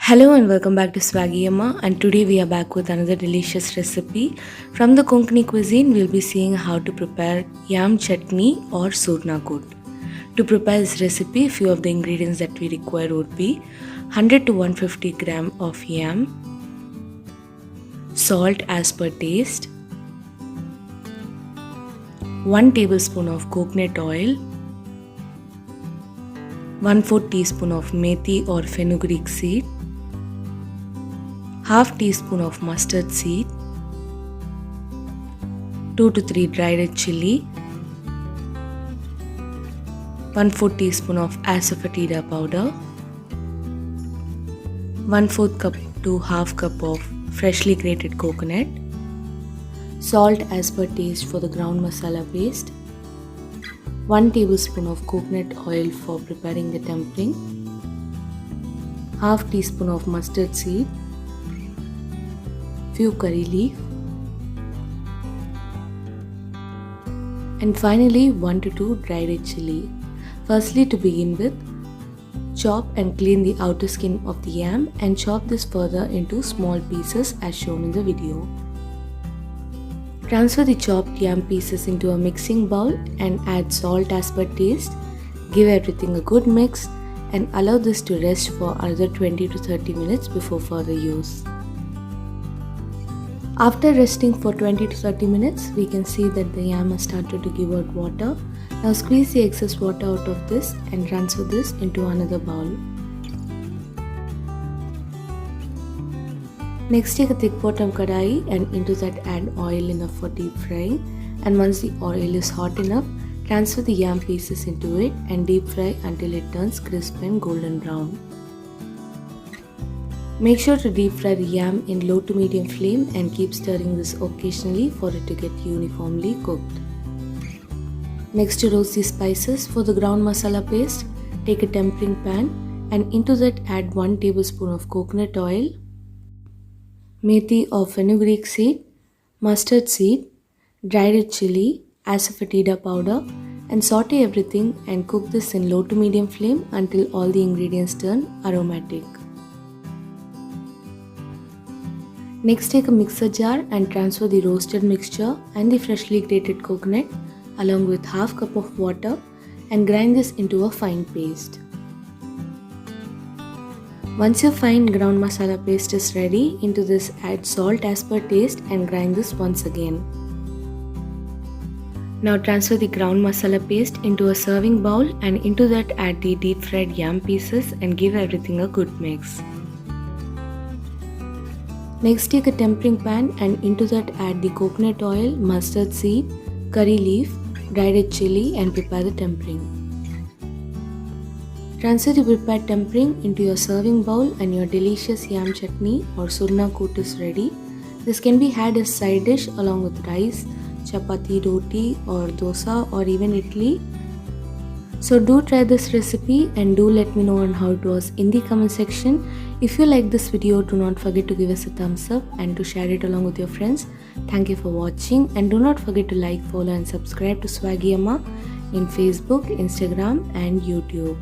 Hello and welcome back to Swaggy Amma, and today we are back with another delicious recipe. From the Konkani cuisine, we'll be seeing how to prepare yam chutney or surna gut. To prepare this recipe, few of the ingredients that we require would be 100 to 150 gram of yam, salt as per taste, 1 tablespoon of coconut oil, 1/4 teaspoon of methi or fenugreek seed, half teaspoon of mustard seed, 2 to 3 dry red chili, 1/4 teaspoon of asafoetida powder, 1/4 cup to half cup of freshly grated coconut, salt as per taste for the ground masala paste, 1 tablespoon of coconut oil for preparing the tempering, half teaspoon of mustard seed, few curry leaf, and finally 1 to 2 dry red chili. Firstly, to begin with, chop and clean the outer skin of the yam and chop this further into small pieces as shown in the video. Transfer the chopped yam pieces into a mixing bowl and add salt as per taste. Give everything a good mix and allow this to rest for another 20 to 30 minutes before further use. After resting for 20 to 30 minutes, we can see that the yam has started to give out water. Now squeeze the excess water out of this and transfer this into another bowl. Next, take a thick bottom kadai and into that add oil enough for deep frying, and once the oil is hot enough, transfer the yam pieces into it and deep fry until it turns crisp and golden brown. Make sure to deep fry the yam in low to medium flame and keep stirring this occasionally for it to get uniformly cooked. Next, to roast the spices for the ground masala paste, take a tempering pan and into that add 1 tablespoon of coconut oil, methi or fenugreek seed, mustard seed, dry red chili, asafoetida powder, and saute everything and cook this in low to medium flame until all the ingredients turn aromatic. Next, take a mixer jar and transfer the roasted mixture and the freshly grated coconut along with half cup of water and grind this into a fine paste. Once your fine ground masala paste is ready, into this add salt as per taste and grind this once again. Now transfer the ground masala paste into a serving bowl and into that add the deep fried yam pieces and give everything a good mix. Next, take a tempering pan and into that add the coconut oil, mustard seed, curry leaf, dry red chili and prepare the tempering. Transfer the prepared tempering into your serving bowl and your delicious yam chutney or surna gut is ready. This can be had as side dish along with rice, chapati, roti or dosa or even idli. So do try this recipe and do let me know on how it was in the comment section. If you like this video, do not forget to give us a thumbs up and to share it along with your friends. Thank you for watching, and do not forget to like, follow and subscribe to Swaggy Amma in Facebook, Instagram and YouTube.